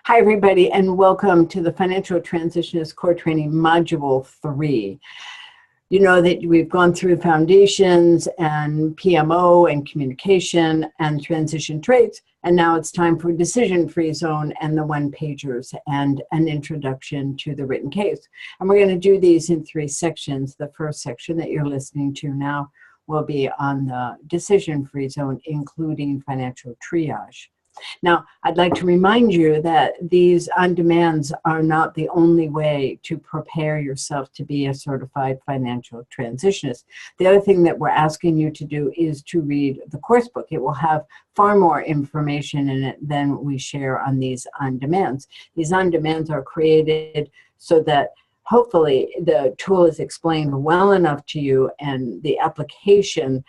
Hi, everybody, and welcome to the Financial Transitionist Core Training Module 3. You know that we've gone through foundations and PMO and communication and transition traits, and now it's time for decision-free zone and the one-pagers and an introduction to the written case. And we're going to do these in 3 sections. The first section that you're listening to now will be on the decision-free zone, including financial triage. Now, I'd like to remind you that these on-demands are not the only way to prepare yourself to be a certified financial transitionist. The other thing that we're asking you to do is to read the course book. It will have far more information in it than we share on these on-demands. These on-demands are created so that hopefully the tool is explained well enough to you and the application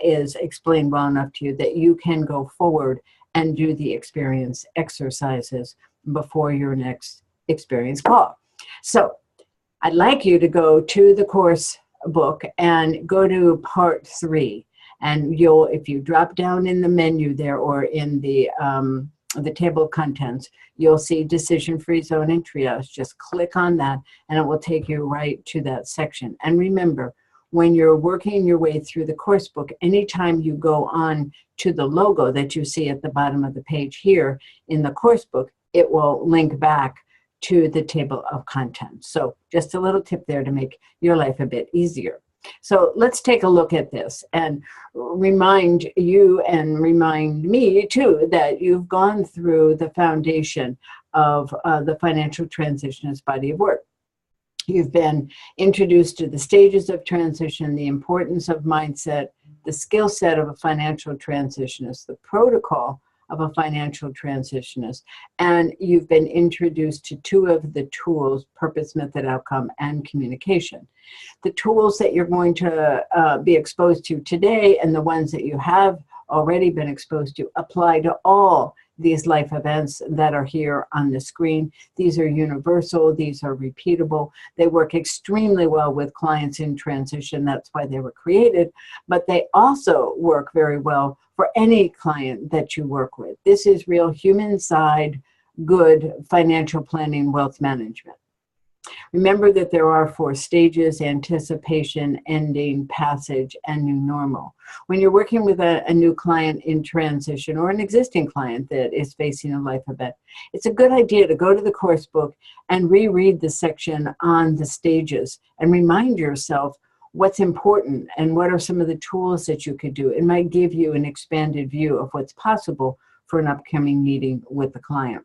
is explained well enough to you that you can go forward and do the experience exercises before your next experience call. So I'd like you to go to the course book and go to part 3. And if you drop down in the menu there or in the table of contents, you'll see decision-free zone and triage. Just click on that and it will take you right to that section. And remember, when you're working your way through the course book, anytime you go on to the logo that you see at the bottom of the page here in the course book, it will link back to the table of contents. So just a little tip there to make your life a bit easier. So let's take a look at this and remind you and remind me too that you've gone through the foundation of the financial transitionist body of work. You've been introduced to the stages of transition, the importance of mindset, the skill set of a financial transitionist, the protocol of a financial transitionist, and you've been introduced to 2 of the tools, purpose, method, outcome, and communication. The tools that you're going to be exposed to today and the ones that you have already been exposed to apply to all these life events that are here on the screen. These are universal, these are repeatable. They work extremely well with clients in transition, that's why they were created, but they also work very well for any client that you work with. This is real human side, good financial planning, wealth management. Remember that there are 4 stages: anticipation, ending, passage, and new normal. When you're working with a new client in transition or an existing client that is facing a life event, it's a good idea to go to the course book and reread the section on the stages and remind yourself what's important and what are some of the tools that you could do. It might give you an expanded view of what's possible for an upcoming meeting with the client.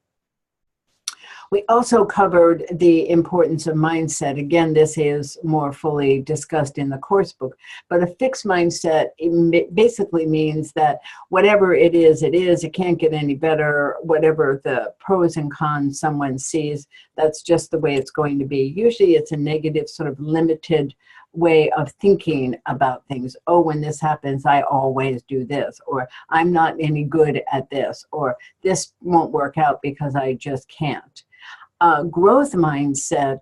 We also covered the importance of mindset. Again, this is more fully discussed in the course book, but a fixed mindset basically means that whatever it is, it can't get any better. Whatever the pros and cons someone sees, that's just the way it's going to be. Usually it's a negative, sort of limited way of thinking about things. Oh, when this happens, I always do this, or I'm not any good at this, or this won't work out because I just can't. Growth mindset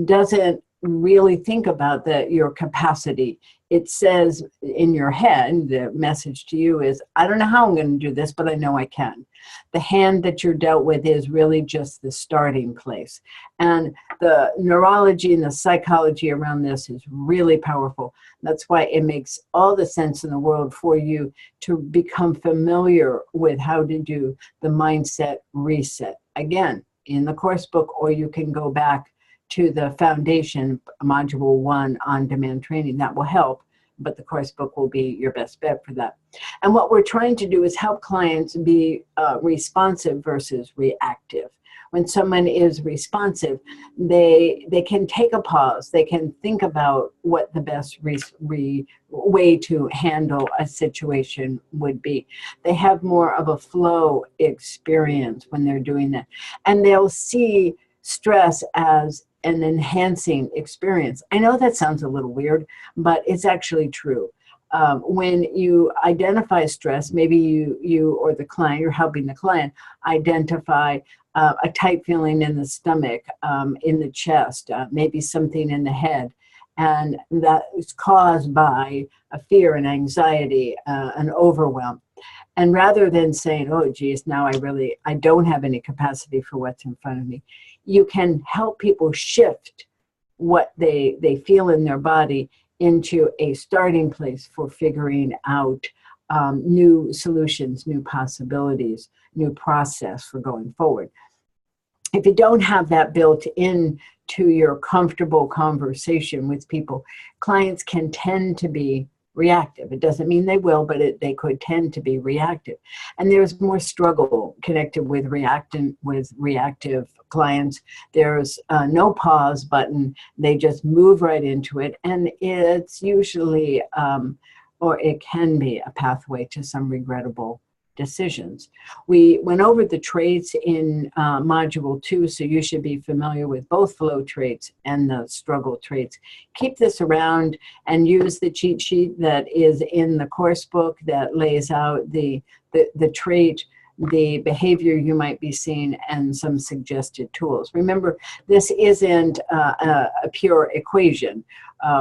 doesn't really think about your capacity. It says in your head, the message to you is, I don't know how I'm going to do this, but I know I can. The hand that you're dealt with is really just the starting place. And the neurology and the psychology around this is really powerful. That's why it makes all the sense in the world for you to become familiar with how to do the mindset reset. Again, in the course book, or you can go back to the foundation module 1 on-demand training. That will help, but the course book will be your best bet for that. And what we're trying to do is help clients be responsive versus reactive. When someone is responsive, they can take a pause. They can think about what the best way to handle a situation would be. They have more of a flow experience when they're doing that. And they'll see stress as an enhancing experience. I know that sounds a little weird, but it's actually true. When you identify stress, maybe you or the client, you're helping the client identify a tight feeling in the stomach, in the chest, maybe something in the head. And that is caused by a fear and anxiety, an overwhelm. And rather than saying, oh, geez, now I don't have any capacity for what's in front of me, you can help people shift what they feel in their body into a starting place for figuring out new solutions, new possibilities, new process for going forward. If you don't have that built in to your comfortable conversation with people, clients can tend to be reactive. It doesn't mean they will, but they could tend to be reactive. And there's more struggle connected with reactive clients. There's no pause button. They just move right into it. And it's usually, or it can be, a pathway to some regrettable decisions. We went over the traits in module 2, so you should be familiar with both flow traits and the struggle traits. Keep this around and use the cheat sheet that is in the course book that lays out the trait, the behavior you might be seeing, and some suggested tools. Remember, this isn't a pure equation.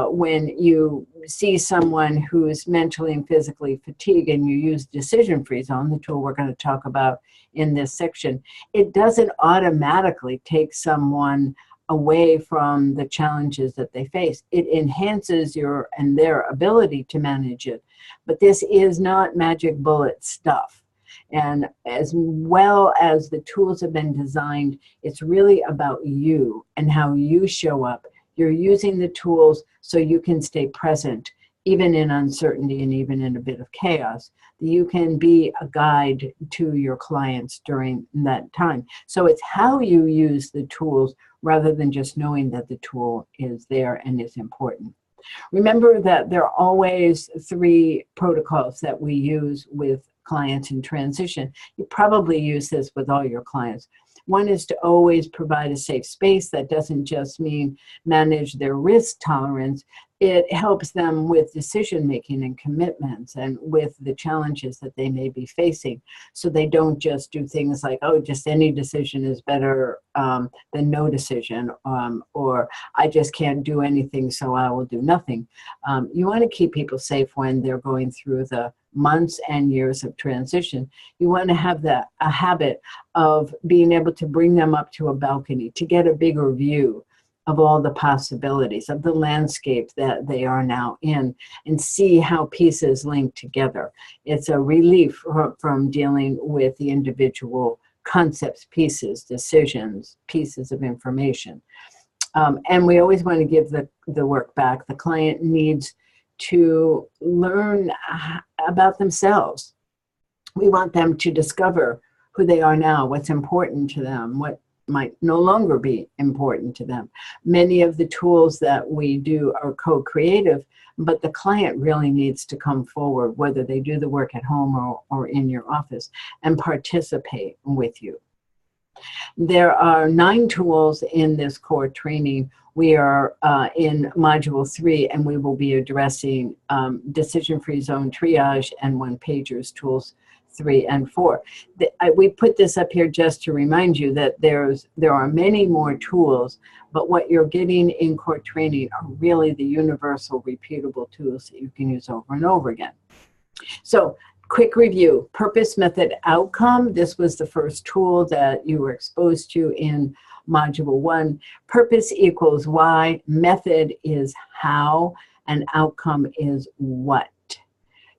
When you see someone who's mentally and physically fatigued and you use decision-free zone, the tool we're going to talk about in this section, it doesn't automatically take someone away from the challenges that they face. It enhances your and their ability to manage it. But this is not magic bullet stuff. And as well as the tools have been designed, it's really about you and how you show up. You're using the tools so you can stay present, even in uncertainty and even in a bit of chaos. You can be a guide to your clients during that time. So it's how you use the tools rather than just knowing that the tool is there and is important. Remember that there are always 3 protocols that we use with clients in transition. You probably use this with all your clients. One is to always provide a safe space. That doesn't just mean manage their risk tolerance. It helps them with decision-making and commitments and with the challenges that they may be facing. So they don't just do things like, oh, just any decision is better than no decision, or I just can't do anything, so I will do nothing. You want to keep people safe when they're going through the months and years of transition. You want to have a habit of being able to bring them up to a balcony to get a bigger view of all the possibilities of the landscape that they are now in and see how pieces link together. It's a relief from dealing with the individual concepts, pieces, decisions, pieces of information. And we always want to give the work back. The client needs to learn about themselves. We want them to discover who they are now, what's important to them, what might no longer be important to them. Many of the tools that we do are co-creative, but the client really needs to come forward, whether they do the work at home or in your office, and participate with you. There are 9 tools in this core training. We are in module 3, and we will be addressing decision-free zone triage and one-pagers tools 3 and 4. We put this up here just to remind you that there are many more tools, but what you're getting in core training are really the universal, repeatable tools that you can use over and over again. So, quick review: purpose, method, outcome. This was the first tool that you were exposed to in module 1. Purpose equals why, method is how, and outcome is what.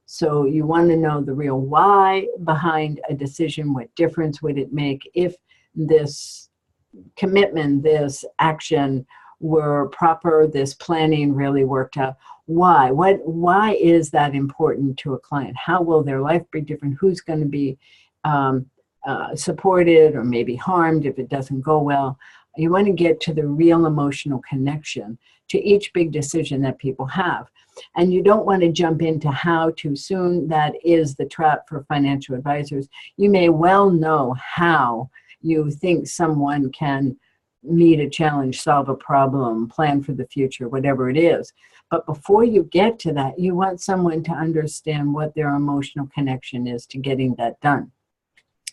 So you want to know the real why behind a decision. What difference would it make if this commitment, this action were proper, this planning really worked out? Why? Why is that important to a client? How will their life be different? Who's going to be supported or maybe harmed if it doesn't go well? You want to get to the real emotional connection to each big decision that people have. And you don't want to jump into how too soon. That is the trap for financial advisors. You may well know how you think someone can meet a challenge, solve a problem, plan for the future, whatever it is. But before you get to that, you want someone to understand what their emotional connection is to getting that done.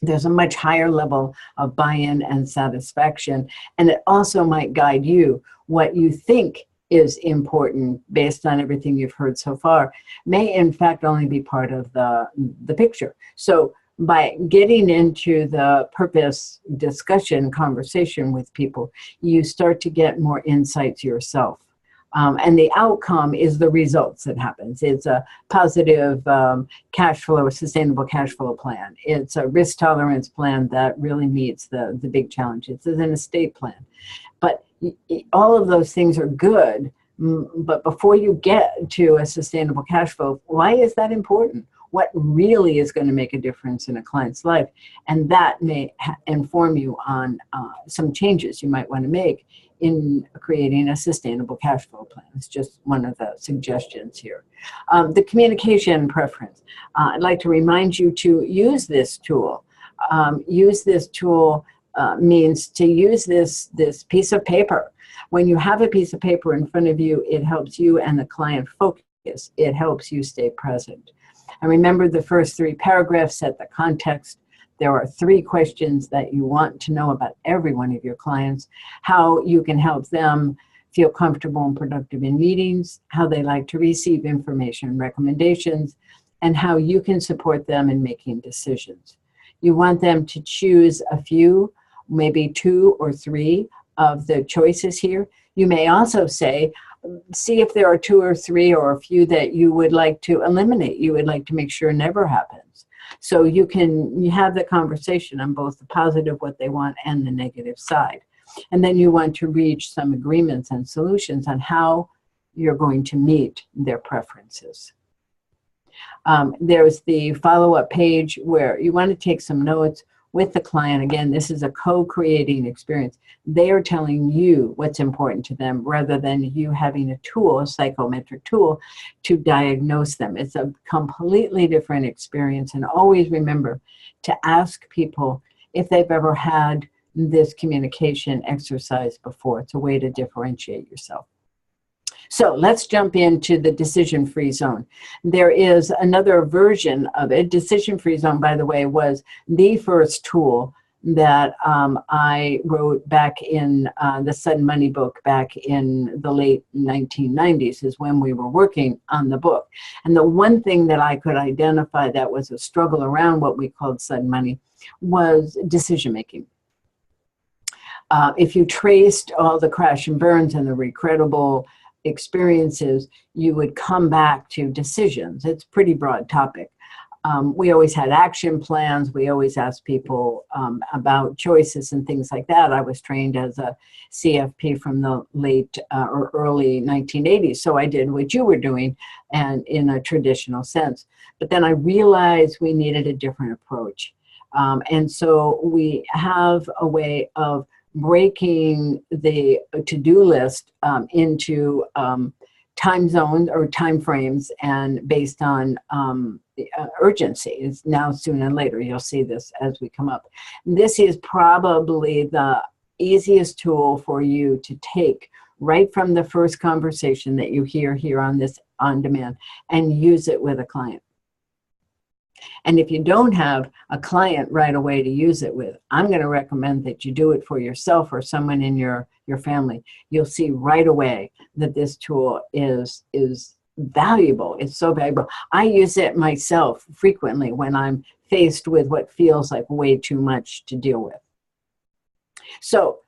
There's a much higher level of buy-in and satisfaction, and it also might guide you what you think is important based on everything you've heard so far may in fact only be part of the picture. So by getting into the purpose discussion conversation with people, you start to get more insights yourself. And the outcome is the results that happens. It's a positive cash flow, a sustainable cash flow plan. It's a risk tolerance plan that really meets the big challenges. It's an estate plan. But all of those things are good. But before you get to a sustainable cash flow, why is that important? What really is going to make a difference in a client's life? And that may inform you on some changes you might want to make in creating a sustainable cash flow plan. It's just one of the suggestions here. The communication preference. I'd like to remind you to use this tool. Use this tool means to use this piece of paper. When you have a piece of paper in front of you, it helps you and the client focus. It helps you stay present. And remember, the first 3 paragraphs set the context. There are 3 questions that you want to know about every one of your clients: how you can help them feel comfortable and productive in meetings, how they like to receive information and recommendations, and how you can support them in making decisions. You want them to choose a few, maybe 2 or 3 of the choices here. You may also say, see if there are 2 or 3 or a few that you would like to eliminate, you would like to make sure never happens. So you have the conversation on both the positive, what they want, and the negative side. And then you want to reach some agreements and solutions on how you're going to meet their preferences. There's the follow-up page where you want to take some notes with the client. Again, this is a co-creating experience. They are telling you what's important to them rather than you having a tool, a psychometric tool, to diagnose them. It's a completely different experience. And always remember to ask people if they've ever had this communication exercise before. It's a way to differentiate yourself. So let's jump into the decision-free zone. There is another version of it. Decision-free zone, by the way, was the first tool that I wrote back in the Sudden Money book back in the late 1990s is when we were working on the book. And the one thing that I could identify that was a struggle around what we called sudden money was decision-making. If you traced all the crash and burns and the regrettable experiences, you would come back to decisions. It's a pretty broad topic. We always had action plans. We always asked people about choices and things like that. I was trained as a CFP from the late or early 1980s, so I did what you were doing and in a traditional sense. But then I realized we needed a different approach. And so we have a way of breaking the to-do list into time zones or time frames and based on urgency. It's now, soon, and later. You'll see this as we come up. This is probably the easiest tool for you to take right from the first conversation that you hear here on this on demand and use it with a client. And if you don't have a client right away to use it with, I'm going to recommend that you do it for yourself or someone in your family. You'll see right away that this tool is valuable. It's so valuable. I use it myself frequently when I'm faced with what feels like way too much to deal with. So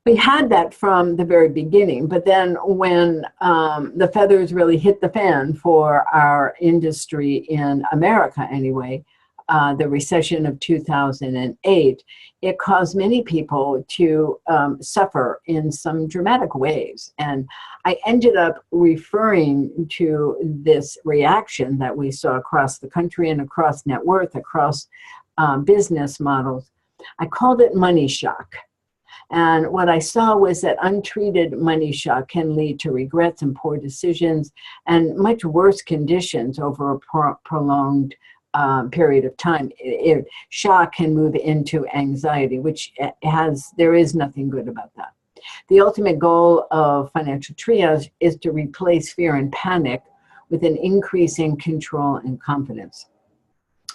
we had that from the very beginning, but then when the feathers really hit the fan for our industry in America anyway, the recession of 2008, it caused many people to suffer in some dramatic ways. And I ended up referring to this reaction that we saw across the country and across net worth, across business models. I called it money shock. And what I saw was that untreated money shock can lead to regrets and poor decisions and much worse conditions over a prolonged period of time. Shock can move into anxiety, which there is nothing good about that. The ultimate goal of financial triage is to replace fear and panic with an increase in control and confidence,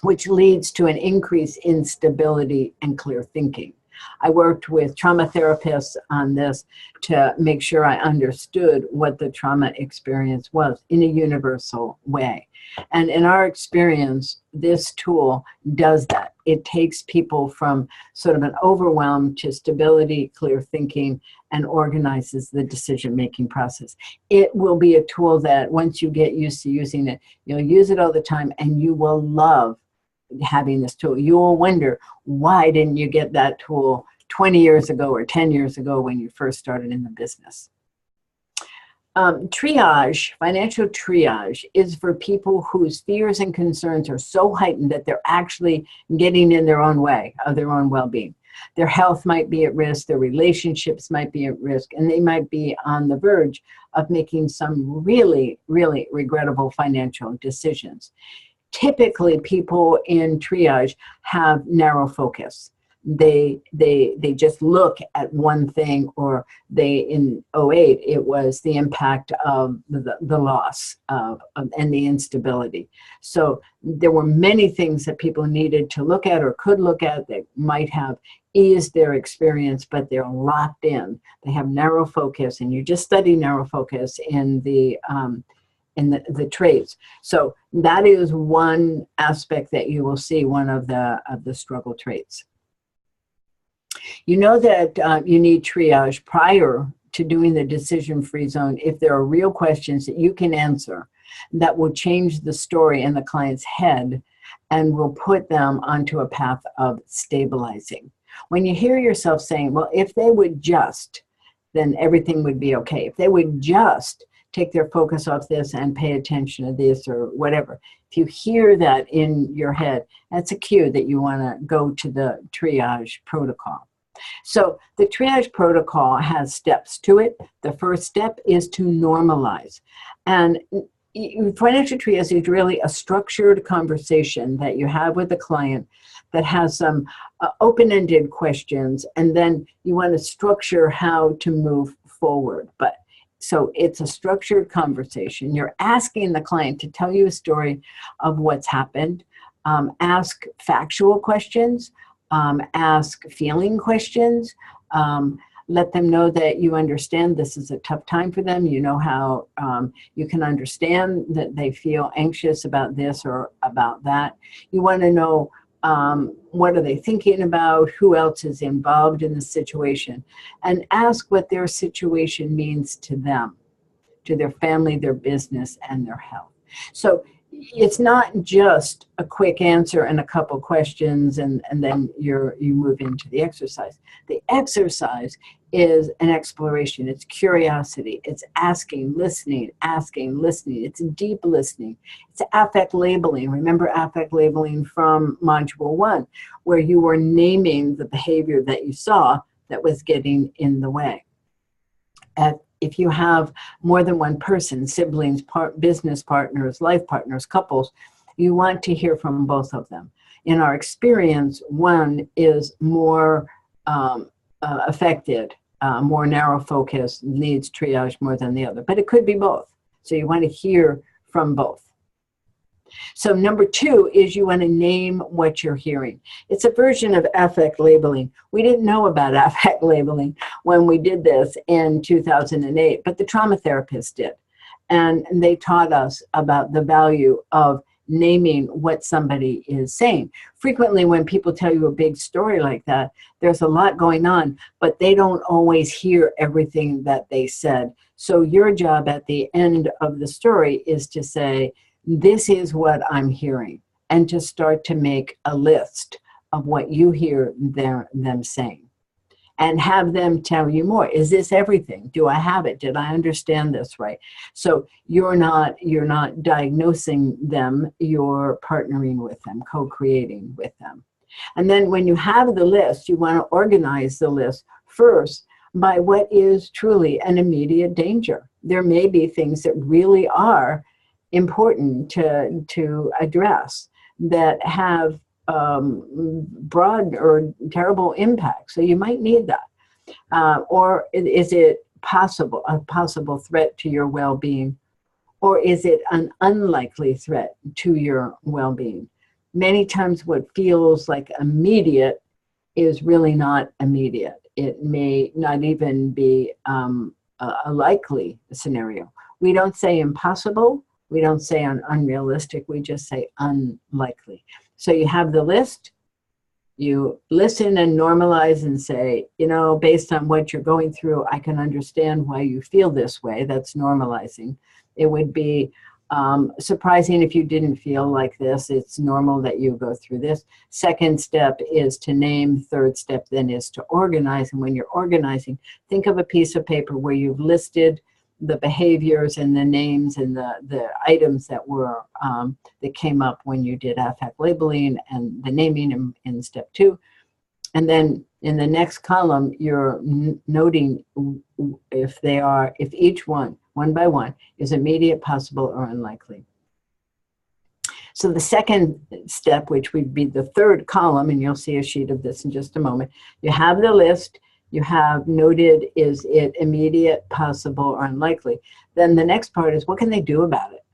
which leads to an increase in stability and clear thinking. I worked with trauma therapists on this to make sure I understood what the trauma experience was in a universal way. And in our experience, this tool does that. It takes people from sort of an overwhelm to stability, clear thinking, and organizes the decision-making process. It will be a tool that once you get used to using it, you'll use it all the time, and you will love having this tool. You will wonder, why didn't you get that tool 20 years ago or 10 years ago when you first started in the business? Triage, financial triage, is for people whose fears and concerns are so heightened that they're actually getting in their own way of their own well-being. Their health might be at risk, their relationships might be at risk, and they might be on the verge of making some really, really regrettable financial decisions. Typically, people in triage have narrow focus. They just look at one thing, or in 2008, it was the impact of the loss and the instability. So there were many things that people needed to look at or could look at that might have eased their experience, but they're locked in. They have narrow focus, and you just study narrow focus in the traits. So that is one aspect that you will see, one of the struggle traits. You know that you need triage prior to doing the decision-free zone if there are real questions that you can answer that will change the story in the client's head and will put them onto a path of stabilizing. When you hear yourself saying, well, if they would just, then everything would be okay. If they would just take their focus off this and pay attention to this or whatever. If you hear that in your head, that's a cue that you want to go to the triage protocol. So the triage protocol has steps to it. The first step is to normalize. And financial triage is really a structured conversation that you have with the client that has some open-ended questions, and then you want to structure how to move forward. So it's a structured conversation. You're asking the client to tell you a story of what's happened. Ask factual questions. Ask feeling questions. Let them know that you understand this is a tough time for them. You know how you can understand that they feel anxious about this or about that. You want to know what are they thinking about, who else is involved in the situation, and ask what their situation means to them, to their family, their business, and their health. So it's not just a quick answer and a couple questions and then you move into the exercise. The exercise is an exploration. It's curiosity. It's asking, listening. It's deep listening. It's affect labeling. Remember affect labeling from Module 1, where you were naming the behavior that you saw that was getting in the way. If you have more than one person, siblings, business partners, life partners, couples, you want to hear from both of them. In our experience, one is more affected, more narrow focus, needs triage more than the other, but it could be both. So you want to hear from both. So number 2 is you want to name what you're hearing. It's a version of affect labeling. We didn't know about affect labeling when we did this in 2008, but the trauma therapists did. And they taught us about the value of naming what somebody is saying. Frequently when people tell you a big story like that, there's a lot going on, but they don't always hear everything that they said. So your job at the end of the story is to say, this is what I'm hearing, and to start to make a list of what you hear them saying, and have them tell you more. Is this everything? Do I have it? Did I understand this right? So you're not diagnosing them, you're partnering with them, co-creating with them. And then when you have the list, you want to organize the list first by what is truly an immediate danger. There may be things that really are important to address that have broad or terrible impact. So you might need that. Or is it a possible threat to your well-being? Or is it an unlikely threat to your well-being? Many times what feels like immediate is really not immediate. It may not even be a likely scenario. We don't say impossible. We don't say unrealistic. We just say unlikely. So you have the list. You listen and normalize and say, you know, based on what you're going through, I can understand why you feel this way. That's normalizing. It would be surprising if you didn't feel like this. It's normal that you go through this. Second step is to name. Third step then is to organize. And when you're organizing, think of a piece of paper where you've listed the behaviors and the names and the items that were that came up when you did affect labeling and the naming in step 2. And then in the next column, you're noting if each one by one, is immediate, possible, or unlikely. So the second step, which would be the third column, and you'll see a sheet of this in just a moment, you have the list. You have noted, is it immediate, possible, or unlikely? Then the next part is, what can they do about it?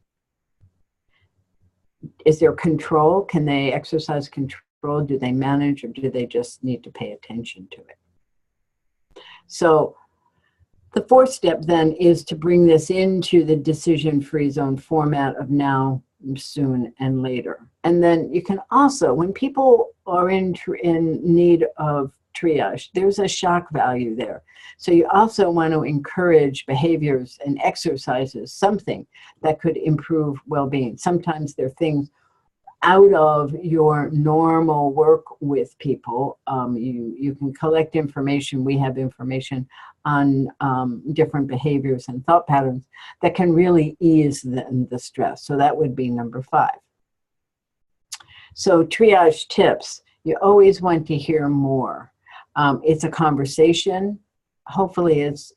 Is there control? Can they exercise control? Do they manage, or do they just need to pay attention to it? So the fourth step then is to bring this into the decision-free zone format of now, soon, and later. And then you can also, when people are in need of triage, there's a shock value there. So you also want to encourage behaviors and exercises, something that could improve well-being. Sometimes there are things out of your normal work with people. You can collect information. We have information on different behaviors and thought patterns that can really ease the stress. So that would be number 5. So triage tips, you always want to hear more. It's a conversation. Hopefully it's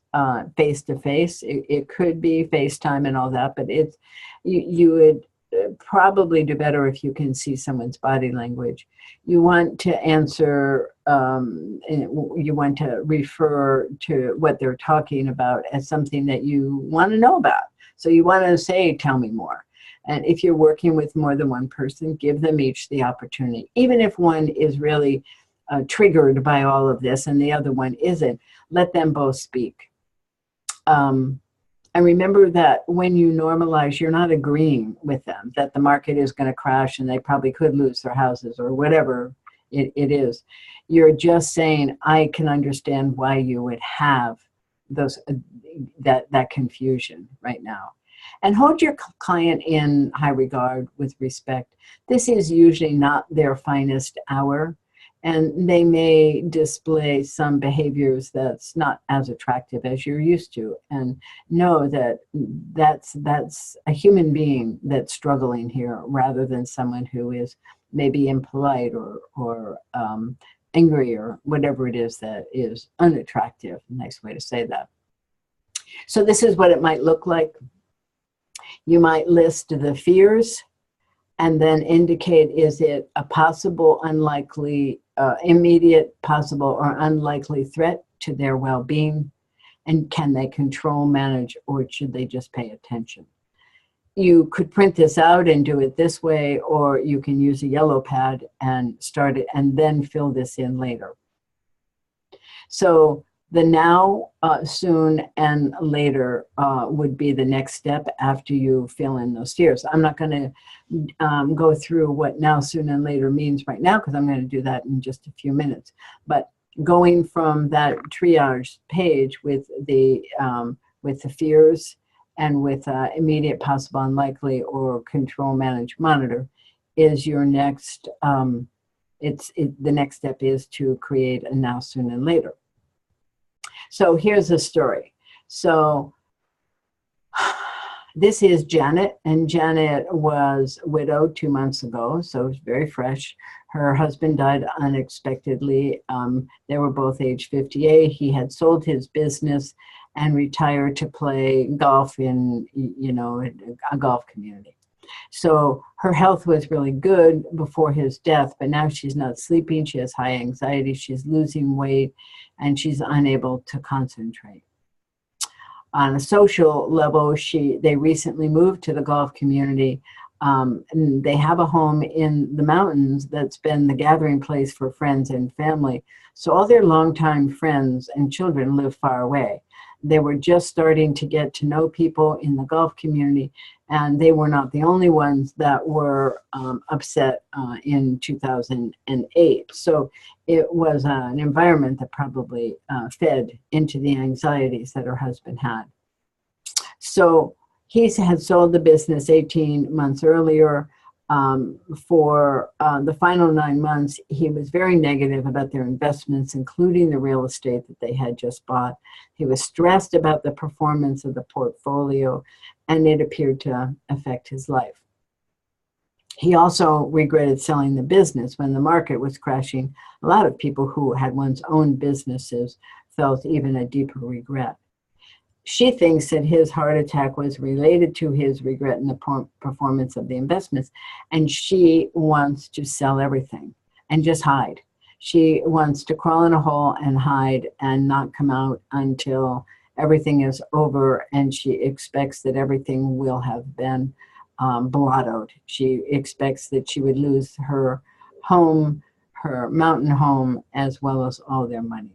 face-to-face. It could be FaceTime and all that, but it's you would probably do better if you can see someone's body language. You want to answer, you want to refer to what they're talking about as something that you want to know about. So you want to say, tell me more. And if you're working with more than one person, give them each the opportunity. Even if one is really triggered by all of this and the other one isn't, let them both speak. And remember that when you normalize, you're not agreeing with them that the market is going to crash and they probably could lose their houses or whatever it is. You're just saying, I can understand why you would have those that confusion right now. And hold your client in high regard with respect. This is usually not their finest hour, and they may display some behaviors that's not as attractive as you're used to. And know that that's a human being that's struggling here, rather than someone who is maybe impolite or angry or whatever it is that is unattractive. Nice way to say that. So this is what it might look like. You might list the fears and then indicate, is it a possible, unlikely, immediate, possible, or unlikely threat to their well-being? And can they control, manage, or should they just pay attention? You could print this out and do it this way, or you can use a yellow pad and start it and then fill this in later. So the now, soon, and later would be the next step after you fill in those fears. I'm not going to go through what now, soon, and later means right now, because I'm going to do that in just a few minutes. But going from that triage page with the fears and with immediate, possible, unlikely, or control, manage, monitor is your next. The next step is to create a now, soon, and later. So here's a story. So this is Janet, and Janet was widowed 2 months ago, so it's very fresh. Her husband died unexpectedly. They were both age 58. He had sold his business and retired to play golf in, a golf community. So her health was really good before his death, but now she's not sleeping. She has high anxiety. She's losing weight, and she's unable to concentrate. On a social level, they recently moved to the golf community, And they have a home in the mountains that's been the gathering place for friends and family. So all their longtime friends and children live far away. They were just starting to get to know people in the golf community, and they were not the only ones that were upset in 2008. So it was an environment that probably fed into the anxieties that her husband had. So he had sold the business 18 months earlier. For the final 9 months, he was very negative about their investments, including the real estate that they had just bought. He was stressed about the performance of the portfolio, and it appeared to affect his life. He also regretted selling the business when the market was crashing. A lot of people who had once owned businesses felt even a deeper regret. She thinks that his heart attack was related to his regret in the performance of the investments, and she wants to sell everything and just hide. She wants to crawl in a hole and hide and not come out until everything is over, and she expects that everything will have been blottoed. She expects that she would lose her home, her mountain home, as well as all their money.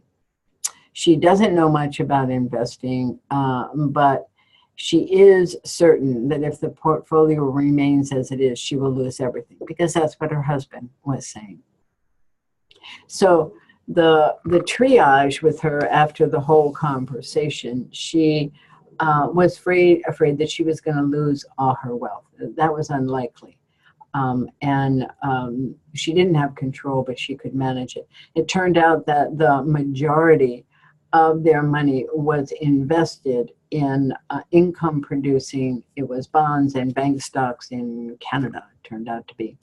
She doesn't know much about investing, but she is certain that if the portfolio remains as it is, she will lose everything, because that's what her husband was saying. So the triage with her after the whole conversation, she was afraid that she was going to lose all her wealth. That was unlikely. She didn't have control, but she could manage it. It turned out that the majority of their money was invested in income producing. It was bonds and bank stocks in Canada, it turned out to be.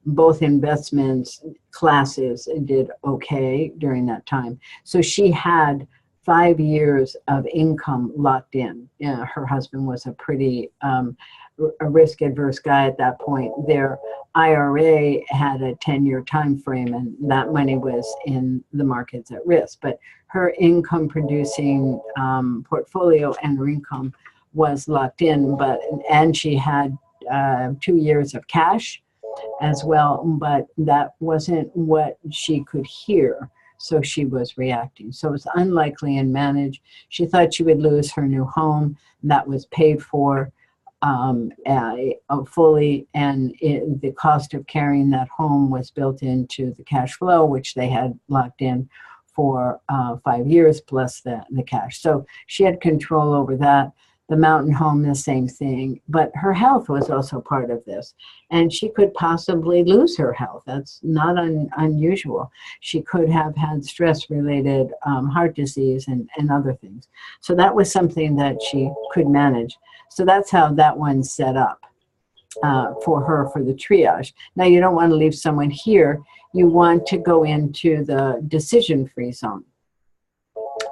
Both investments classes did okay during that time. So she had 5 years of income locked in. Her husband was a pretty a risk-adverse guy at that point. Their IRA had a 10-year time frame, and that money was in the markets at risk. But her income-producing portfolio and her income was locked in. And she had 2 years of cash as well, but that wasn't what she could hear. So she was reacting. So it was unlikely and managed. She thought she would lose her new home. That was paid for fully, and the cost of carrying that home was built into the cash flow, which they had locked in for 5 years plus the cash. So she had control over that. The mountain home, the same thing. But her health was also part of this. And she could possibly lose her health. That's not unusual. She could have had stress-related heart disease and other things. So that was something that she could manage. So that's how that one's set up for her for the triage. Now, you don't want to leave someone here. You want to go into the decision-free zone.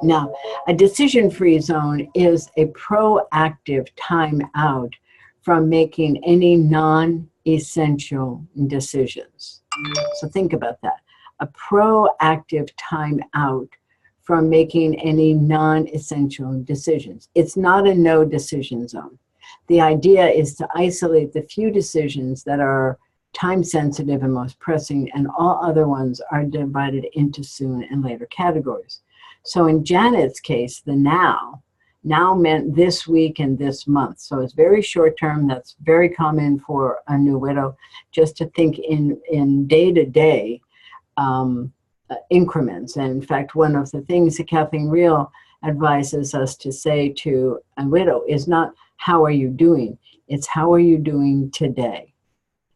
Now, a decision-free zone is a proactive time out from making any non-essential decisions. So think about that. A proactive time out from making any non-essential decisions. It's not a no decision zone. The idea is to isolate the few decisions that are time sensitive and most pressing, and all other ones are divided into soon and later categories. So in Janet's case, the now meant this week and this month. So it's very short term. That's very common for a new widow, just to think in day-to-day increments. And in fact, one of the things that Kathleen Reel advises us to say to a widow is not, how are you doing? It's, how are you doing today?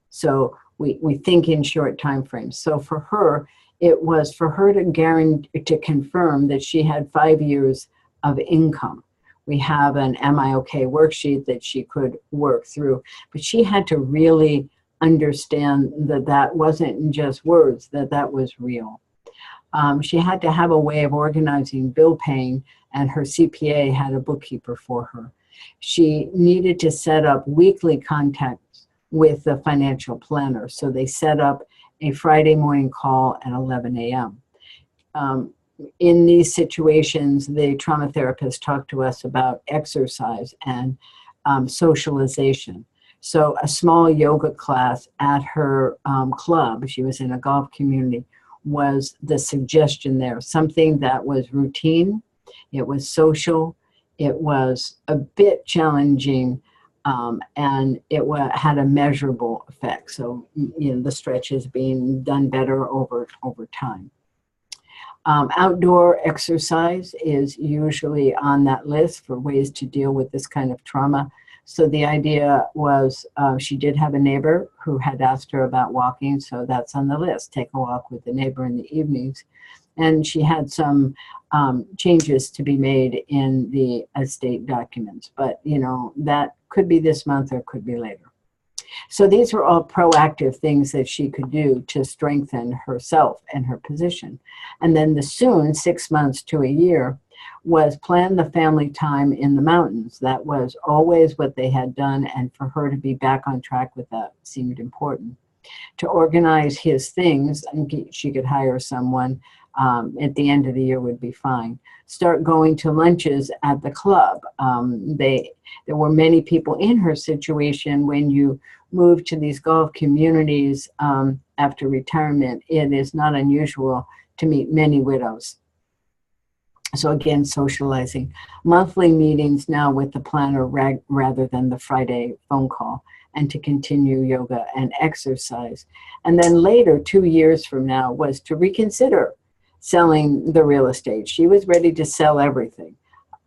So we think in short time frames. So for her, it was for her to confirm that she had 5 years of income. We have an Am I Okay worksheet that she could work through, but she had to really understand that that wasn't just words, that was real. She had to have a way of organizing bill paying, and her CPA had a bookkeeper for her. She needed to set up weekly contacts with the financial planner. So they set up a Friday morning call at 11 a.m. In these situations, the trauma therapist talked to us about exercise and socialization. So a small yoga class at her club, she was in a golf community, was the suggestion there. Something that was routine, it was social, it was a bit challenging, and it had a measurable effect. So, the stretches being done better over time. Outdoor exercise is usually on that list for ways to deal with this kind of trauma. So the idea was she did have a neighbor who had asked her about walking, so that's on the list. Take a walk with the neighbor in the evenings. And she had some changes to be made in the estate documents. But, that could be this month or could be later. So these were all proactive things that she could do to strengthen herself and her position. And then the soon, 6 months to a year, was plan the family time in the mountains. That was always what they had done, and for her to be back on track with that seemed important. To organize his things, and she could hire someone at the end of the year would be fine. Start going to lunches at the club. There were many people in her situation. When you move to these golf communities after retirement, it is not unusual to meet many widows. So again, socializing. Monthly meetings now with the planner rather than the Friday phone call, and to continue yoga and exercise. And then later, 2 years from now, was to reconsider selling the real estate. She was ready to sell everything.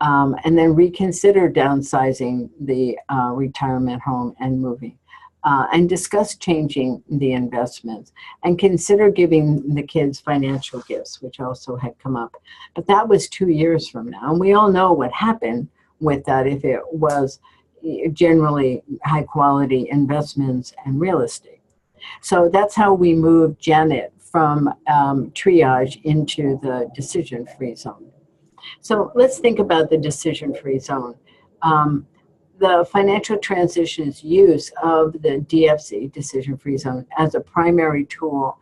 And then reconsider downsizing the retirement home and moving. And discuss changing the investments, and consider giving the kids financial gifts, which also had come up. But that was 2 years from now. And we all know what happened with that, if it was generally high quality investments and real estate. So that's how we moved Janet from triage into the decision-free zone. So let's think about the decision-free zone. The financial transitions use of the DFZ, decision-free zone, as a primary tool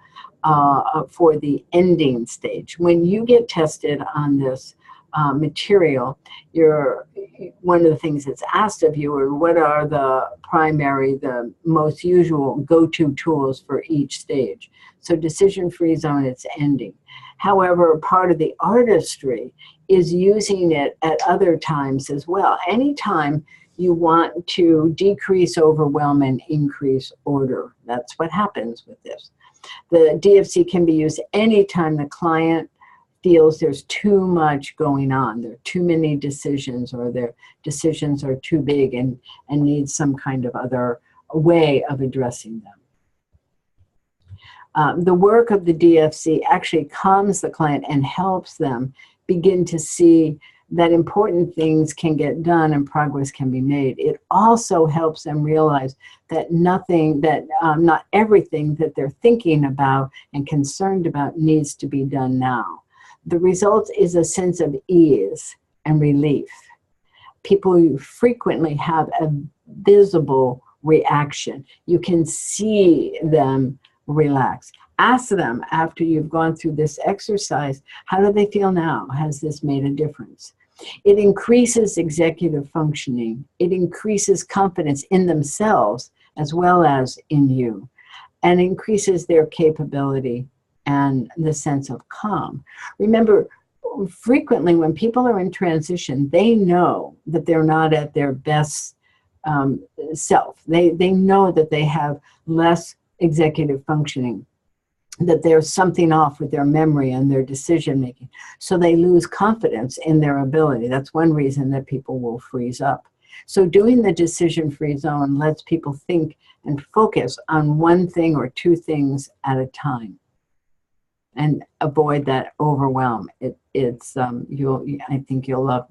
for the ending stage. When you get tested on this material, one of the things that's asked of you are what are the most usual go-to tools for each stage. So decision-free zone, it's ending. However, part of the artistry is using it at other times as well. Anytime you want to decrease overwhelm and increase order. That's what happens with this. The DFC can be used anytime the client feels there's too much going on. There are too many decisions, or their decisions are too big and need some kind of other way of addressing them. The work of the DFC actually calms the client and helps them begin to see that important things can get done and progress can be made. It also helps them realize that not everything that they're thinking about and concerned about needs to be done now. The result is a sense of ease and relief. People frequently have a visible reaction. You can see them relax. Ask them after you've gone through this exercise, how do they feel now? Has this made a difference? It increases executive functioning. It increases confidence in themselves as well as in you, and increases their capability and the sense of calm. Remember, frequently when people are in transition, they know that they're not at their best self. They know that they have less executive functioning, that there's something off with their memory and their decision making. So they lose confidence in their ability. That's one reason that people will freeze up. So doing the decision-free zone lets people think and focus on one thing or two things at a time, and avoid that overwhelm. I think you'll love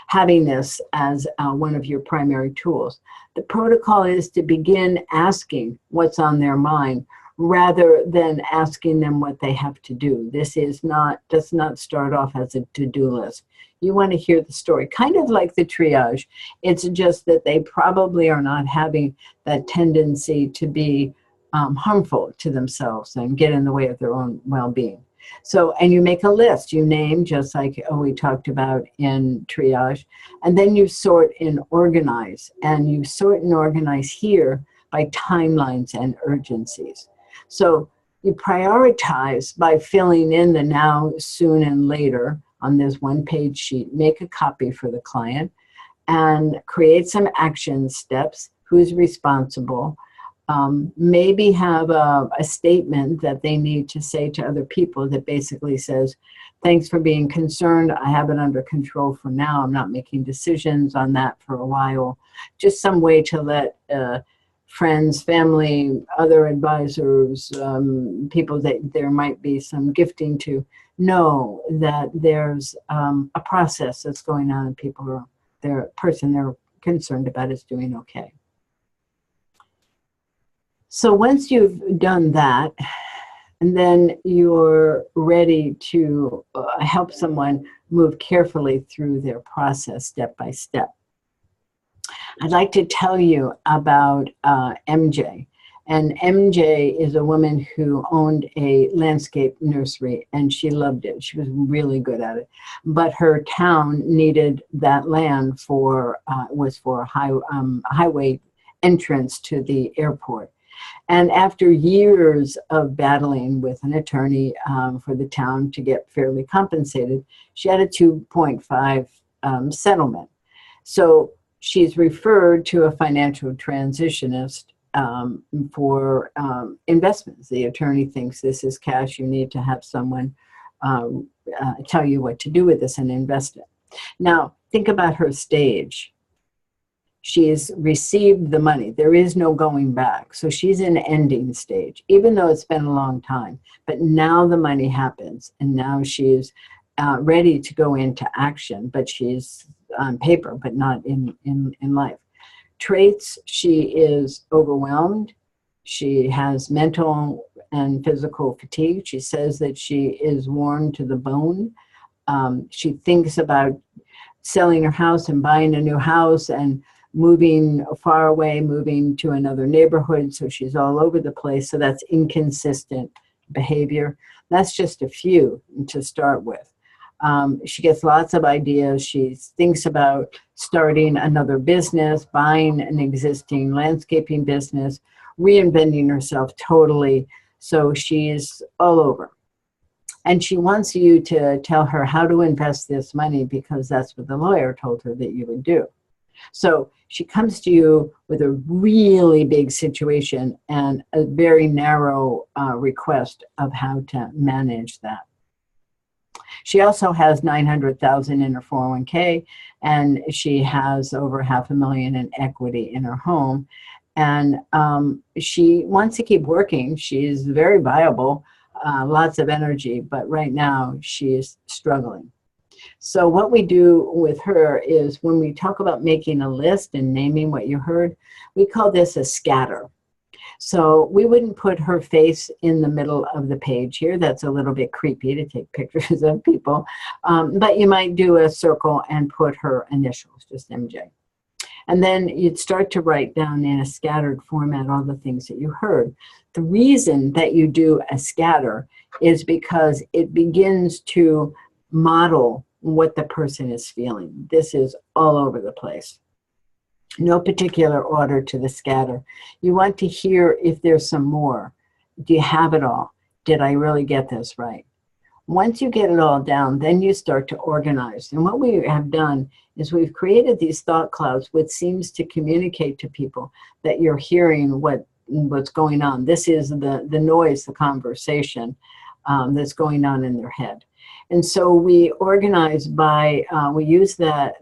having this as one of your primary tools. The protocol is to begin asking what's on their mind, rather than asking them what they have to do. This does not start off as a to-do list. You want to hear the story, kind of like the triage. It's just that they probably are not having that tendency to be harmful to themselves and get in the way of their own well-being. So, and you make a list, you name, just like we talked about in triage, and then you sort and organize. And you sort and organize here by timelines and urgencies. So you prioritize by filling in the now, soon, and later on this one-page sheet. Make a copy for the client and create some action steps. Who's responsible? Maybe have a statement that they need to say to other people that basically says, thanks for being concerned. I have it under control for now. I'm not making decisions on that for a while. Just some way to let friends, family, other advisors, people that there might be some gifting to, know that there's a process that's going on and people are, the person they're concerned about is doing okay. So once you've done that, and then you're ready to help someone move carefully through their process step by step, I'd like to tell you about MJ. And MJ is a woman who owned a landscape nursery, and she loved it. She was really good at it. But her town needed that land for, was for a highway entrance to the airport. And after years of battling with an attorney for the town to get fairly compensated, she had a 2.5 settlement. So she's referred to a financial transitionist for investments. The attorney thinks this is cash. You need to have someone tell you what to do with this and invest it. Now, think about her stage. She has received the money. There is no going back. So she's in ending stage, even though it's been a long time. But now the money happens, and now she's ready to go into action, but she's on paper, but not in life. Traits: she is overwhelmed. She has mental and physical fatigue. She says that she is worn to the bone. She thinks about selling her house and buying a new house and moving far away, moving to another neighborhood. So she's all over the place. So that's inconsistent behavior. That's just a few to start with. She gets lots of ideas. She thinks about starting another business, buying an existing landscaping business, reinventing herself totally. So she's all over. And she wants you to tell her how to invest this money, because that's what the lawyer told her that you would do. So she comes to you with a really big situation and a very narrow request of how to manage that. She also has $900,000 in her 401k, and she has over $500,000 in equity in her home. And she wants to keep working. She's very viable, lots of energy, but right now she's struggling. So what we do with her is, when we talk about making a list and naming what you heard, we call this a scatter. So we wouldn't put her face in the middle of the page here. That's a little bit creepy to take pictures of people. But you might do a circle and put her initials, just MJ. And then you'd start to write down in a scattered format all the things that you heard. The reason that you do a scatter is because it begins to model what the person is feeling. This is all over the place. No particular order to the scatter. You want to hear if there's some more. Do you have it all? Did I really get this right? Once you get it all down, then you start to organize. And what we have done is we've created these thought clouds, which seems to communicate to people that you're hearing what's going on. This is the noise, the conversation that's going on in their head. And so we organize by, we use the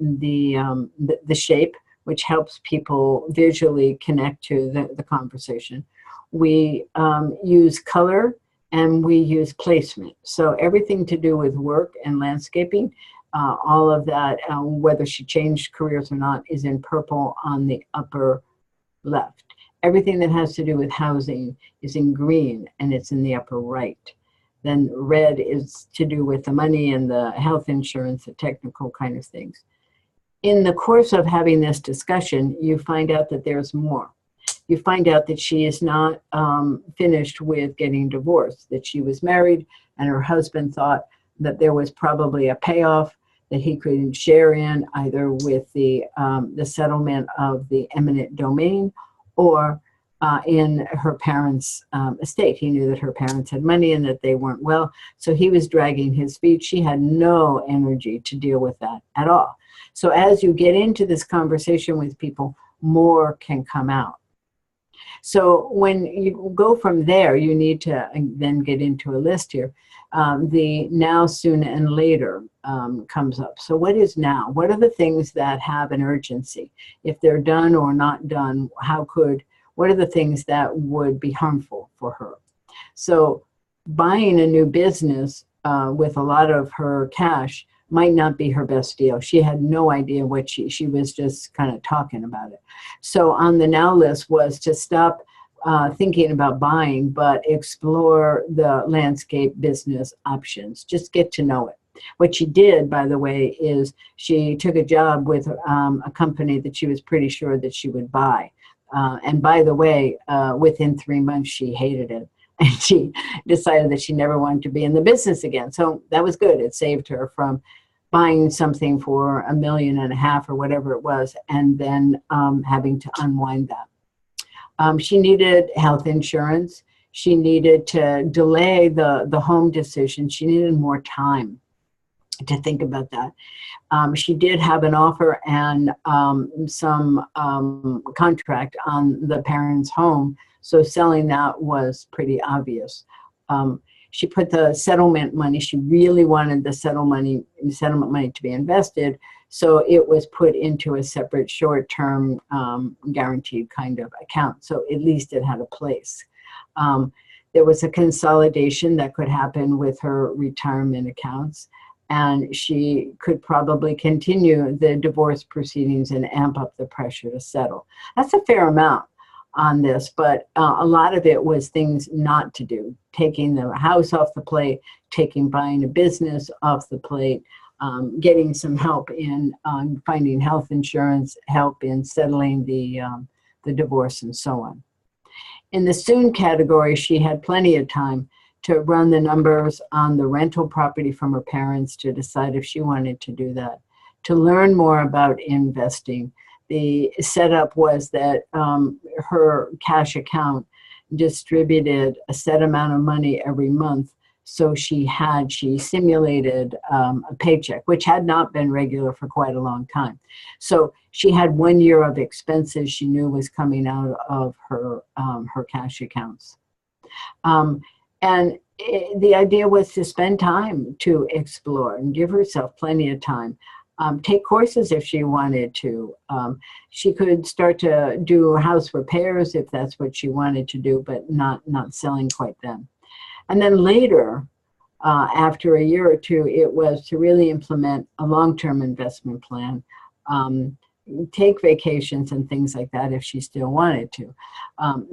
shape, which helps people visually connect to the conversation. We use color, and we use placement. So everything to do with work and landscaping, all of that, whether she changed careers or not, is in purple on the upper left. Everything that has to do with housing is in green, and it's in the upper right. Then red is to do with the money and the health insurance, the technical kind of things. In the course of having this discussion, you find out that there's more. You find out that she is not finished with getting divorced, that she was married and her husband thought that there was probably a payoff that he could share in, either with the settlement of the eminent domain or in her parents' estate. He knew that her parents had money and that they weren't well, so he was dragging his feet. She had no energy to deal with that at all. So as you get into this conversation with people, more can come out. So when you go from there, you need to then get into a list here. The now, soon, and later comes up. So what is now? What are the things that have an urgency? If they're done or not done, what are the things that would be harmful for her? So buying a new business with a lot of her cash might not be her best deal. She had no idea what she was just kind of talking about it. So on the now list was to stop thinking about buying, but explore the landscape business options. Just get to know it. What she did, by the way, is she took a job with a company that she was pretty sure that she would buy. And by the way, within 3 months, she hated it. And she decided that she never wanted to be in the business again. So that was good. It saved her from buying something for $1.5 million or whatever it was, and then having to unwind that. She needed health insurance. She needed to delay the home decision. She needed more time to think about that. She did have an offer and some contract on the parents' home, so selling that was pretty obvious. She put the settlement money, she really wanted the settlement money to be invested, so it was put into a separate short-term guaranteed kind of account, so at least it had a place. There was a consolidation that could happen with her retirement accounts, and she could probably continue the divorce proceedings and amp up the pressure to settle. That's a fair amount on this, but a lot of it was things not to do. Taking the house off the plate, buying a business off the plate, getting some help in finding health insurance, help in settling the divorce, and so on. In the soon category, she had plenty of time to run the numbers on the rental property from her parents to decide if she wanted to do that, to learn more about investing. The setup was that her cash account distributed a set amount of money every month. So she simulated a paycheck, which had not been regular for quite a long time. So she had 1 year of expenses she knew was coming out of her cash accounts. And the idea was to spend time to explore and give herself plenty of time. Take courses if she wanted to. She could start to do house repairs if that's what she wanted to do, but not selling quite then. And then later, after a year or two, it was to really implement a long-term investment plan, take vacations and things like that if she still wanted to.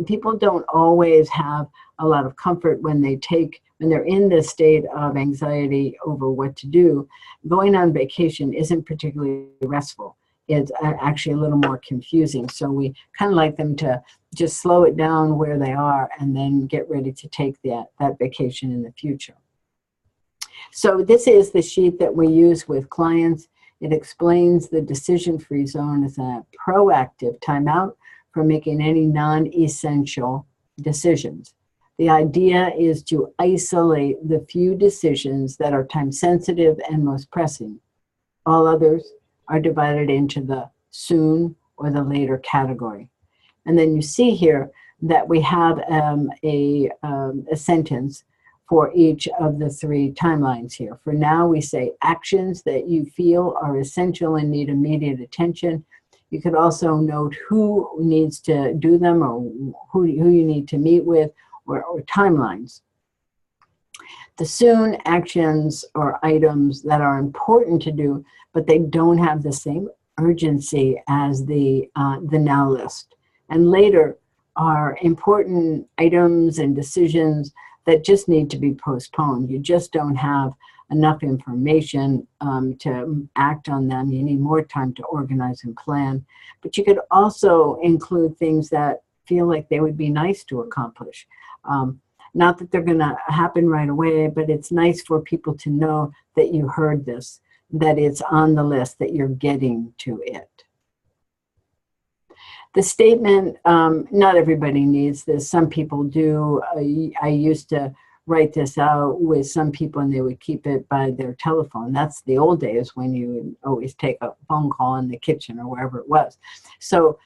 People don't always have a lot of comfort when they're in this state of anxiety over what to do. Going on vacation isn't particularly restful. It's actually a little more confusing. So we kind of like them to just slow it down where they are and then get ready to take that vacation in the future. So this is the sheet that we use with clients. It explains the decision-free zone as a proactive timeout for making any non-essential decisions. The idea is to isolate the few decisions that are time-sensitive and most pressing. All others are divided into the soon or the later category. And then you see here that we have a sentence for each of the 3 timelines here. For now, we say actions that you feel are essential and need immediate attention. You could also note who needs to do them or who you need to meet with, or timelines. The soon actions or items that are important to do, but they don't have the same urgency as the now list. And later are important items and decisions that just need to be postponed. You just don't have enough information to act on them. You need more time to organize and plan. But you could also include things that feel like they would be nice to accomplish. Not that they're going to happen right away, but it's nice for people to know that you heard this, that it's on the list, that you're getting to it. The statement, not everybody needs this. Some people do. I used to write this out with some people and they would keep it by their telephone. That's the old days when you would always take a phone call in the kitchen or wherever it was. So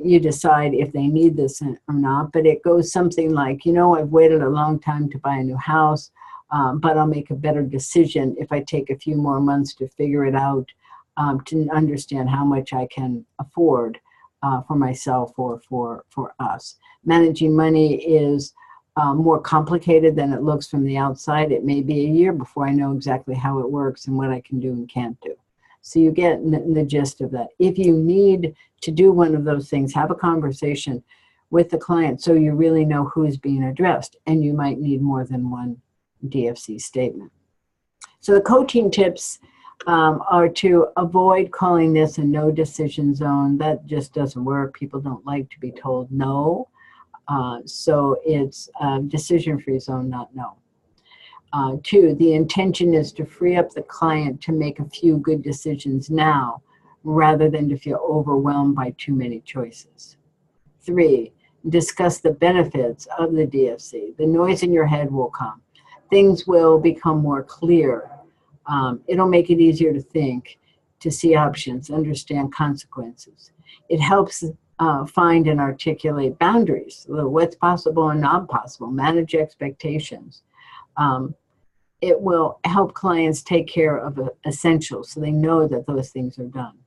you decide if they need this or not, but it goes something like, I've waited a long time to buy a new house, but I'll make a better decision if I take a few more months to figure it out, to understand how much I can afford for myself or for us. Managing money is more complicated than it looks from the outside. It may be a year before I know exactly how it works and what I can do and can't do. So you get the gist of that. If you need to do one of those things, have a conversation with the client so you really know who's being addressed, and you might need more than one DFZ statement. So the coaching tips are to avoid calling this a no decision zone. That just doesn't work. People don't like to be told no. So it's a decision-free zone, not no. 2, the intention is to free up the client to make a few good decisions now, rather than to feel overwhelmed by too many choices. 3, discuss the benefits of the DFZ. The noise in your head will come. Things will become more clear. It'll make it easier to think, to see options, understand consequences. It helps find and articulate boundaries, what's possible and not possible, manage expectations. It will help clients take care of essentials so they know that those things are done.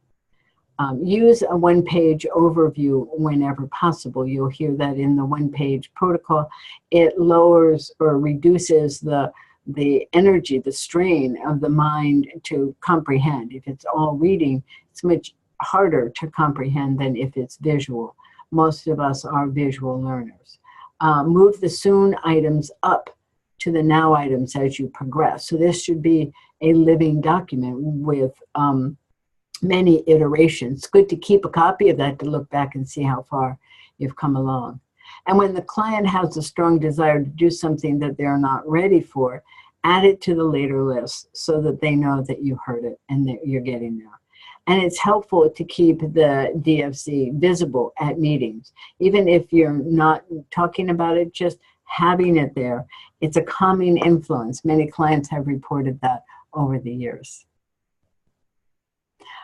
Use a one-page overview whenever possible. You'll hear that in the one-page protocol. It lowers or reduces the energy, the strain of the mind to comprehend. If it's all reading, it's much harder to comprehend than if it's visual. Most of us are visual learners. Move the soon items up to the now items as you progress. So this should be a living document with many iterations. It's good to keep a copy of that to look back and see how far you've come along. And when the client has a strong desire to do something that they're not ready for, add it to the later list so that they know that you heard it and that you're getting there. And it's helpful to keep the DFZ visible at meetings. Even if you're not talking about it, just having it there, it's a calming influence. Many clients have reported that over the years.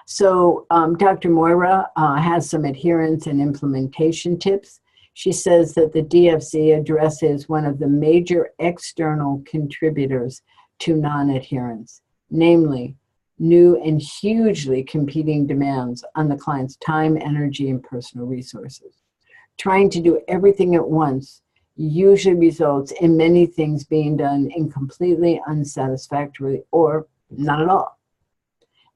So Dr. Moira has some adherence and implementation tips. She says that the DFZ addresses one of the major external contributors to non-adherence, namely new and hugely competing demands on the client's time, energy, and personal resources. Trying to do everything at once usually results in many things being done incompletely, unsatisfactorily, or not at all.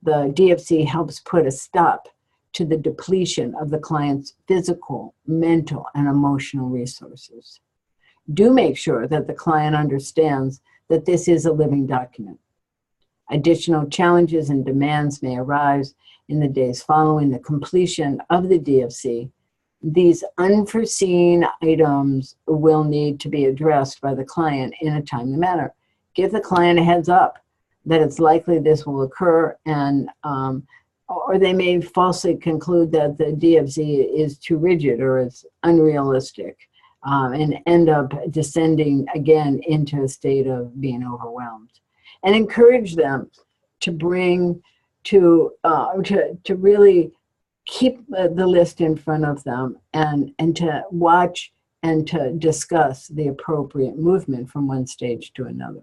The DFZ helps put a stop to the depletion of the client's physical, mental, and emotional resources. Do make sure that the client understands that this is a living document. Additional challenges and demands may arise in the days following the completion of the DFZ. These unforeseen items will need to be addressed by the client in a timely manner. Give the client a heads up that it's likely this will occur, and or they may falsely conclude that the DFZ is too rigid or it's unrealistic, and end up descending again into a state of being overwhelmed. And encourage them to bring to really keep the list in front of them and to watch and to discuss the appropriate movement from one stage to another.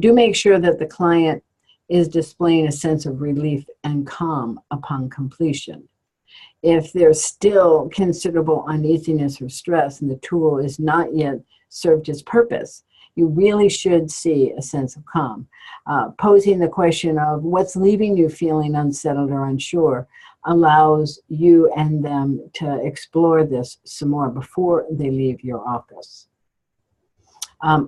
Do make sure that the client is displaying a sense of relief and calm upon completion. If there's still considerable uneasiness or stress and the tool is not yet served its purpose, you really should see a sense of calm. Posing the question of what's leaving you feeling unsettled or unsure allows you and them to explore this some more before they leave your office.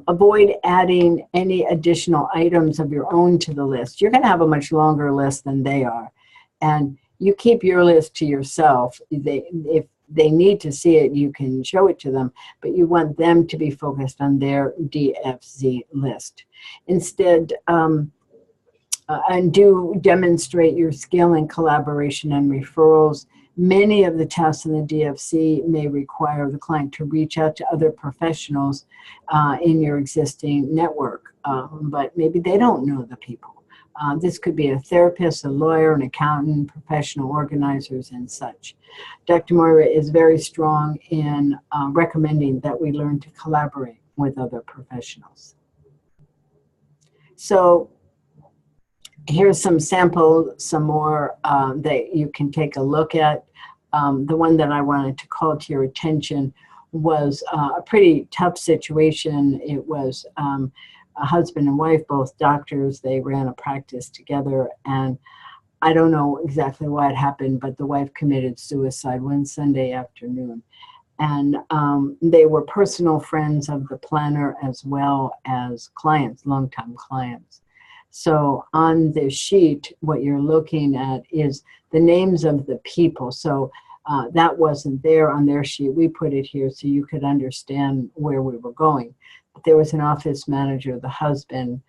Avoid adding any additional items of your own to the list. You're going to have a much longer list than they are. And you keep your list to yourself. If they need to see it, you can show it to them, but you want them to be focused on their DFZ list. Instead, and do demonstrate your skill in collaboration and referrals. Many of the tasks in the DFC may require the client to reach out to other professionals in your existing network, but maybe they don't know the people. This could be a therapist, a lawyer, an accountant, professional organizers, and such. Dr. Moira is very strong in recommending that we learn to collaborate with other professionals. So here's some samples, some more that you can take a look at. The one that I wanted to call to your attention was a pretty tough situation. It was a husband and wife, both doctors. They ran a practice together, and I don't know exactly why it happened, but the wife committed suicide one Sunday afternoon. And they were personal friends of the planner as well as clients, longtime clients. So on this sheet, what you're looking at is the names of the people. So that wasn't there on their sheet. We put it here so you could understand where we were going. But there was an office manager, the husband's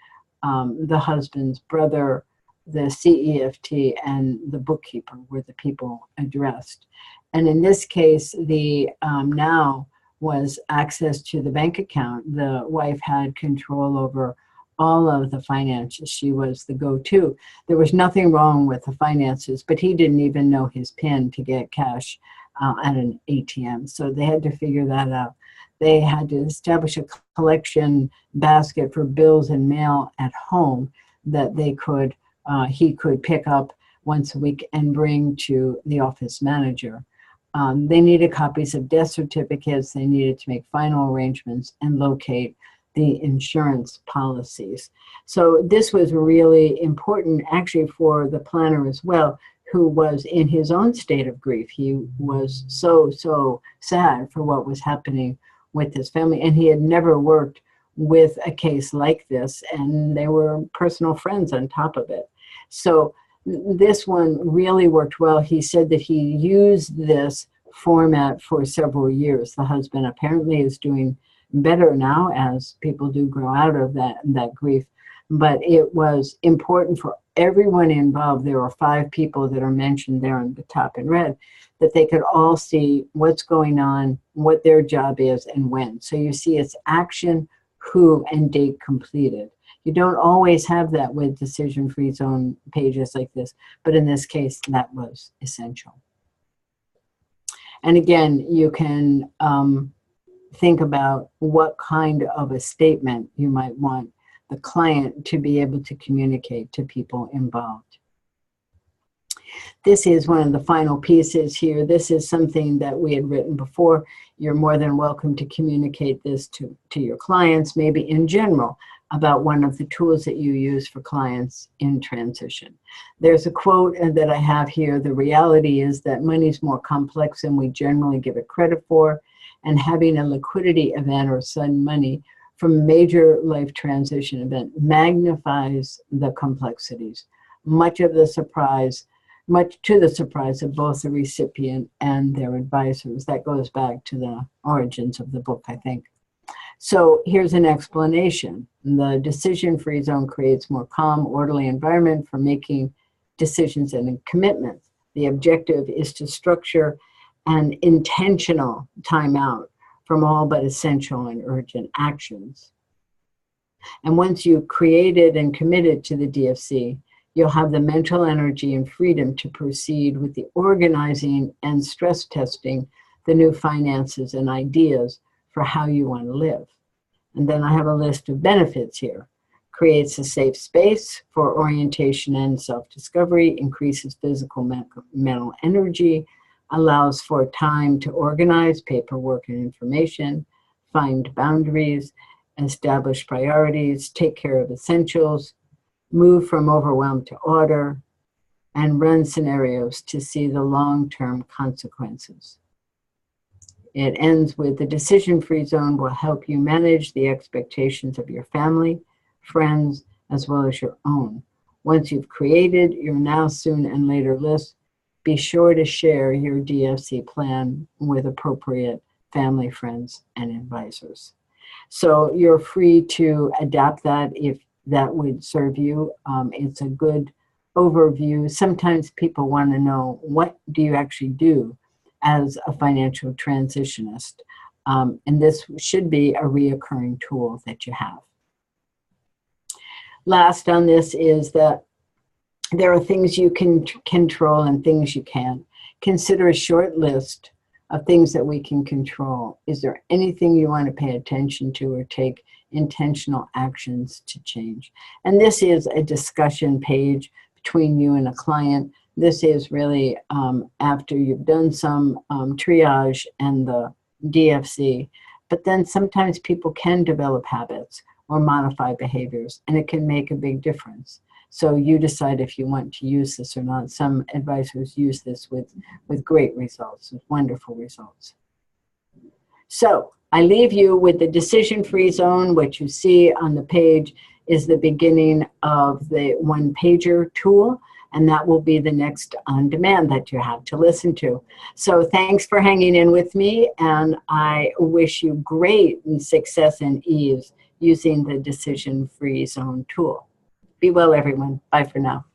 brother, the CEFT, and the bookkeeper were the people addressed. And in this case, the now was access to the bank account. The wife had control over all of the finances. She was the go-to. There was nothing wrong with the finances, but he didn't even know his PIN to get cash at an ATM. So they had to figure that out. They had to establish a collection basket for bills and mail at home that they could, he could pick up once a week and bring to the office manager. They needed copies of death certificates. They needed to make final arrangements and locate the insurance policies. So this was really important actually for the planner as well, who was in his own state of grief. He was so sad for what was happening with his family, and he had never worked with a case like this, and they were personal friends on top of it. So this one really worked well. He said that he used this format for several years. The husband apparently is doing better now as people do grow out of that grief. But it was important for everyone involved. There were 5 people that are mentioned there on the top in red, that they could all see what's going on, what their job is, and when. So you see it's action, who, and date completed. You don't always have that with decision-free zone pages like this, but in this case, that was essential. And again, you can think about what kind of a statement you might want the client to be able to communicate to people involved. This is one of the final pieces here. This is something that we had written before. You're more than welcome to communicate this to your clients, maybe in general, about one of the tools that you use for clients in transition. There's a quote that I have here: the reality is that money is more complex than we generally give it credit for, and having a liquidity event or sudden money from a major life transition event magnifies the complexities, much to the surprise of both the recipient and their advisors. That goes back to the origins of the book, I think. So here's an explanation. The decision-free zone creates more calm, orderly environment for making decisions and commitments. The objective is to structure an intentional timeout from all but essential and urgent actions. And once you've created and committed to the DFC, you'll have the mental energy and freedom to proceed with the organizing and stress testing the new finances and ideas for how you want to live. And then I have a list of benefits here. Creates a safe space for orientation and self-discovery, increases physical, mental energy, allows for time to organize paperwork and information, find boundaries, establish priorities, take care of essentials, move from overwhelm to order, and run scenarios to see the long-term consequences. It ends with the decision-free zone will help you manage the expectations of your family, friends, as well as your own. Once you've created your now, soon, and later list, be sure to share your DFC plan with appropriate family, friends, and advisors. So you're free to adapt that if that would serve you. It's a good overview. Sometimes people want to know, what do you actually do as a financial transitionist? And this should be a reoccurring tool that you have. Last on this is that there are things you can control and things you can't. Consider a short list of things that we can control. Is there anything you want to pay attention to or take intentional actions to change? And this is a discussion page between you and a client. This is really after you've done some triage and the DFZ, but then sometimes people can develop habits or modify behaviors, and it can make a big difference. So you decide if you want to use this or not. Some advisors use this with great results, with wonderful results. So I leave you with the decision-free zone. What you see on the page is the beginning of the one-pager tool, and that will be the next on demand that you have to listen to. So thanks for hanging in with me, and I wish you great success and ease using the decision-free zone tool. Be well, everyone. Bye for now.